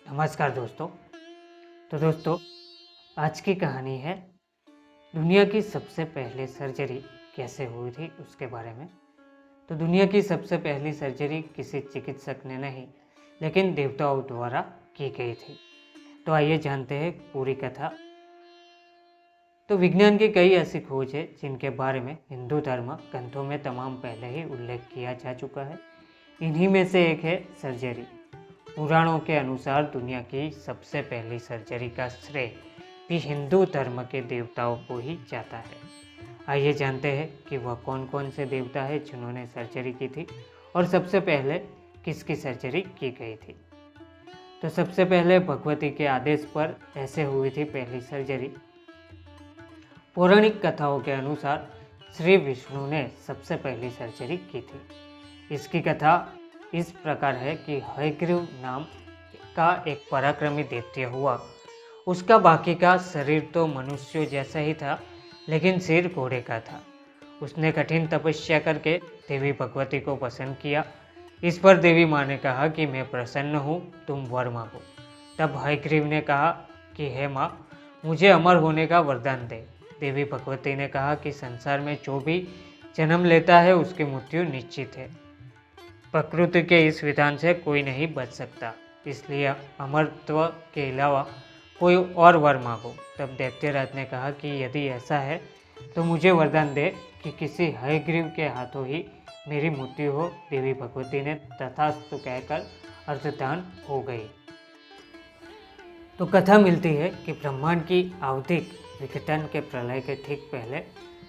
नमस्कार दोस्तों। तो दोस्तों, आज की कहानी है दुनिया की सबसे पहले सर्जरी कैसे हुई थी उसके बारे में। तो दुनिया की सबसे पहली सर्जरी किसी चिकित्सक ने नहीं, लेकिन देवताओं द्वारा की गई थी। तो आइए जानते हैं पूरी कथा। तो विज्ञान की कई ऐसी खोज है जिनके बारे में हिंदू धर्म ग्रंथों में तमाम पहले ही उल्लेख किया जा चुका है। इन्हीं में से एक है सर्जरी। पुराणों के अनुसार दुनिया की सबसे पहली सर्जरी का श्रेय भी हिंदू धर्म के देवताओं को ही जाता है। आइए जानते हैं कि वह कौन कौन से देवता हैं जिन्होंने सर्जरी की थी और सबसे पहले किसकी सर्जरी की गई थी। तो सबसे पहले भगवती के आदेश पर ऐसे हुई थी पहली सर्जरी। पौराणिक कथाओं के अनुसार श्री विष्णु ने सबसे पहली सर्जरी की थी। इसकी कथा इस प्रकार है कि हयग्रीव नाम का एक पराक्रमी दैत्य हुआ। उसका बाकी का शरीर तो मनुष्यों जैसा ही था, लेकिन सिर घोड़े का था। उसने कठिन तपस्या करके देवी भगवती को प्रसन्न किया। इस पर देवी माँ ने कहा कि मैं प्रसन्न हूँ, तुम वर मांगो। तब हयग्रीव ने कहा कि हे माँ, मुझे अमर होने का वरदान दे। देवी भगवती ने कहा कि संसार में जो भी जन्म लेता है उसकी मृत्यु निश्चित है। प्रकृति के इस विधान से कोई नहीं बच सकता, इसलिए अमरत्व के अलावा कोई और वर मांगो। तब दैत्यराज ने कहा कि यदि ऐसा है तो मुझे वरदान दे कि किसी हयग्रीव के हाथों ही मेरी मृत्यु हो। देवी भगवती ने तथास्तु कहकर अर्धदान हो गई। तो कथा मिलती है कि ब्रह्मांड की आवधिक विघटन के प्रलय के ठीक पहले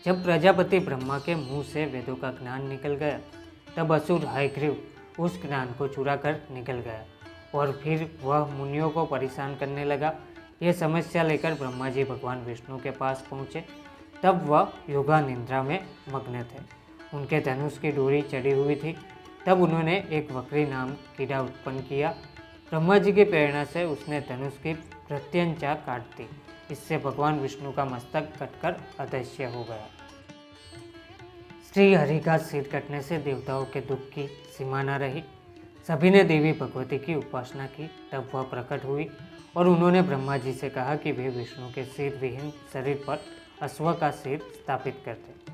जब प्रजापति ब्रह्मा के मुंह से वेदों का ज्ञान निकल गया, तब असुर हयग्रीव उस ज्ञान को चुरा कर निकल गया और फिर वह मुनियों को परेशान करने लगा। यह समस्या लेकर ब्रह्मा जी भगवान विष्णु के पास पहुँचे। तब वह योगा निद्रा में मग्न थे। उनके धनुष की डोरी चढ़ी हुई थी। तब उन्होंने एक वक्री नाम कीड़ा उत्पन्न किया। ब्रह्मा जी की प्रेरणा से उसने धनुष की प्रत्यंचा काट दी। इससे भगवान विष्णु का मस्तक कटकर अदृश्य हो गया। श्री हरि का सिर कटने से देवताओं के दुख की सीमा न रही। सभी ने देवी भगवती की उपासना की। तब वह प्रकट हुई और उन्होंने ब्रह्मा जी से कहा कि वे विष्णु के सिर विहीन शरीर पर अश्व का सिर स्थापित करते।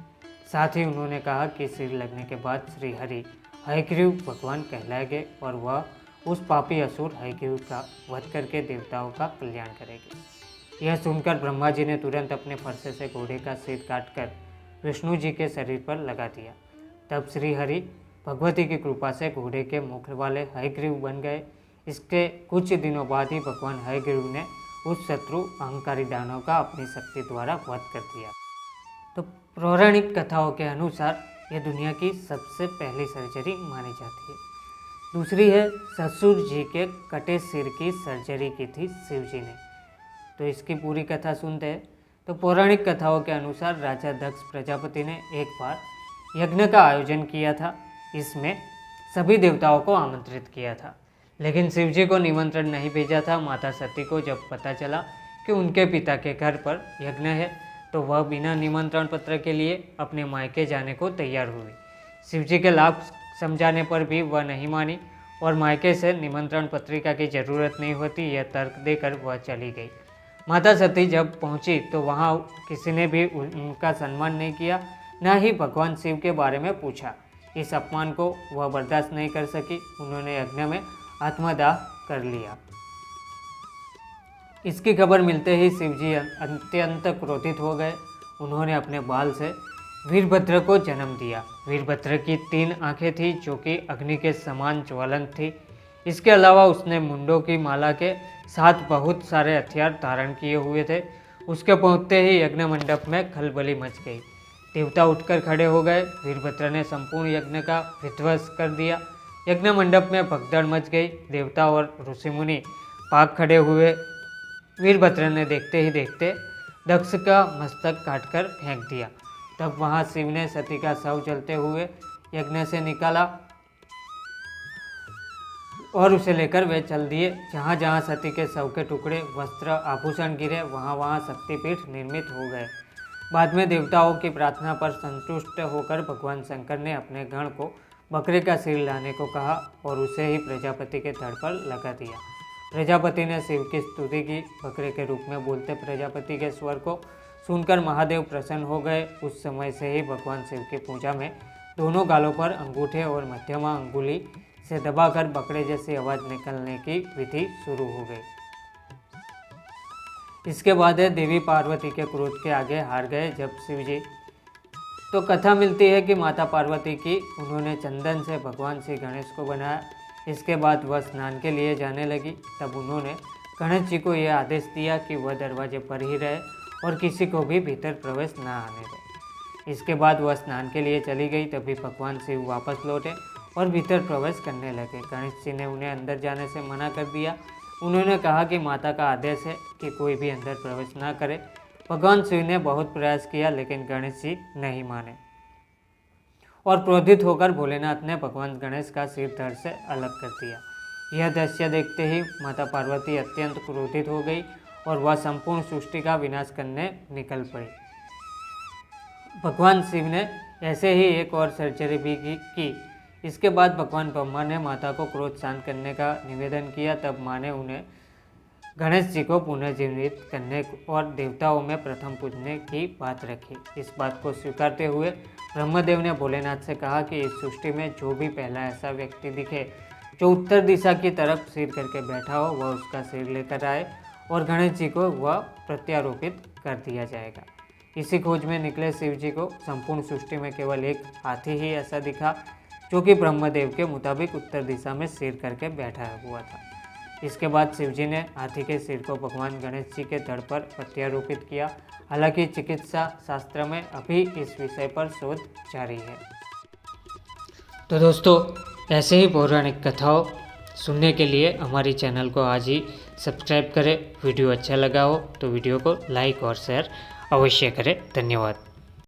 साथ ही उन्होंने कहा कि सिर लगने के बाद श्री हरि हयग्रीव भगवान कहलाएंगे और वह उस पापी असुर हयग्रीव का वध करके देवताओं का कल्याण करेंगे। यह सुनकर ब्रह्मा जी ने तुरंत अपने फरसे से घोड़े का सिर काटकर विष्णु जी के शरीर पर लगा दिया। तब श्री हरि भगवती की कृपा से घोड़े के मुख वाले हयग्रीव बन गए। इसके कुछ दिनों बाद ही भगवान हयग्रीव ने उस शत्रु अहंकारी दानव का अपनी शक्ति द्वारा वध कर दिया। तो पौराणिक कथाओं के अनुसार यह दुनिया की सबसे पहली सर्जरी मानी जाती है। दूसरी है ससुर जी के कटे सिर की सर्जरी की थी शिव जी ने। तो इसकी पूरी कथा सुनते हैं। तो पौराणिक कथाओं के अनुसार राजा दक्ष प्रजापति ने एक बार यज्ञ का आयोजन किया था। इसमें सभी देवताओं को आमंत्रित किया था, लेकिन शिव जी को निमंत्रण नहीं भेजा था। माता सती को जब पता चला कि उनके पिता के घर पर यज्ञ है, तो वह बिना निमंत्रण पत्र के लिए अपने मायके जाने को तैयार हुई। शिव जी के लाभ समझाने पर भी वह नहीं मानी और मायके से निमंत्रण पत्रिका की जरूरत नहीं होती, यह तर्क देकर वह चली गई। माता सती जब पहुंची तो वहां किसी ने भी उनका सम्मान नहीं किया, न ही भगवान शिव के बारे में पूछा। इस अपमान को वह बर्दाश्त नहीं कर सकी। उन्होंने यज्ञ में आत्मदाह कर लिया। इसकी खबर मिलते ही शिव जी अत्यंत क्रोधित हो गए। उन्होंने अपने बाल से वीरभद्र को जन्म दिया। वीरभद्र की 3 आंखें थी जो कि अग्नि के समान ज्वलंत थी। इसके अलावा उसने मुंडों की माला के साथ बहुत सारे हथियार धारण किए हुए थे। उसके पहुंचते ही यज्ञ मंडप में खलबली मच गई। देवता उठकर खड़े हो गए। वीरभद्र ने संपूर्ण यज्ञ का विध्वंस कर दिया। यज्ञ मंडप में भगदड़ मच गई। देवता और ऋषि मुनि पाक खड़े हुए। वीरभद्र ने देखते ही देखते दक्ष का मस्तक काटकर फेंक दिया। तब वहां शिव ने सती का शव जलते हुए यज्ञ से निकाला और उसे लेकर वे चल दिए। जहाँ जहाँ सती के शव के टुकड़े, वस्त्र, आभूषण गिरे, वहाँ वहाँ शक्तिपीठ निर्मित हो गए। बाद में देवताओं की प्रार्थना पर संतुष्ट होकर भगवान शंकर ने अपने गण को बकरे का सिर लाने को कहा और उसे ही प्रजापति के धड़ पर लगा दिया। प्रजापति ने शिव की स्तुति की। बकरे के रूप में बोलते प्रजापति के स्वर को सुनकर महादेव प्रसन्न हो गए। उस समय से ही भगवान शिव की पूजा में दोनों गालों पर अंगूठे और मध्यमा अंगुली से दबाकर बकरे जैसी आवाज निकलने की विधि शुरू हो गई। इसके बाद देवी पार्वती के क्रोध के आगे हार गए। जब शिव जी तो कथा मिलती है कि माता पार्वती की उन्होंने चंदन से भगवान श्री गणेश को बनाया। इसके बाद वह स्नान के लिए जाने लगी। तब उन्होंने गणेश जी को यह आदेश दिया कि वह दरवाजे पर ही रहे और किसी को भी भीतर प्रवेश न आने दे। इसके बाद वह स्नान के लिए चली गई। तभी भगवान शिव वापस लौटे और भीतर प्रवेश करने लगे। गणेश जी ने उन्हें अंदर जाने से मना कर दिया। उन्होंने कहा कि माता का आदेश है कि कोई भी अंदर प्रवेश ना करे। भगवान शिव ने बहुत प्रयास किया लेकिन गणेश जी नहीं माने और क्रोधित होकर भोलेनाथ ने भगवान गणेश का सिर धड़ से अलग कर दिया। यह दृश्य देखते ही माता पार्वती अत्यंत क्रोधित हो गई और वह संपूर्ण सृष्टि का विनाश करने निकल पड़ी। भगवान शिव ने ऐसे ही एक और सर्जरी भी की। इसके बाद भगवान ब्रह्मा ने माता को क्रोध शांत करने का निवेदन किया। तब माँ ने उन्हें गणेश जी को पुनर्जीवित करने और देवताओं में प्रथम पूजने की बात रखी। इस बात को स्वीकारते हुए ब्रह्मदेव ने भोलेनाथ से कहा कि इस सृष्टि में जो भी पहला ऐसा व्यक्ति दिखे जो उत्तर दिशा की तरफ सिर करके बैठा हो वह उसका सिर लेकर आए और गणेश जी को वह प्रत्यारोपित कर दिया जाएगा। इसी खोज में निकले शिव जी को संपूर्ण सृष्टि में केवल एक हाथी ही ऐसा दिखा जो कि ब्रह्मदेव के मुताबिक उत्तर दिशा में सिर करके बैठा हुआ था। इसके बाद शिवजी ने हाथी के सिर को भगवान गणेश जी के धड़ पर प्रत्यारोपित किया। हालांकि चिकित्सा शास्त्र में अभी इस विषय पर शोध जारी है। तो दोस्तों, ऐसे ही पौराणिक कथाओं सुनने के लिए हमारी चैनल को आज ही सब्सक्राइब करें। वीडियो अच्छा लगा हो तो वीडियो को लाइक और शेयर अवश्य करें। धन्यवाद।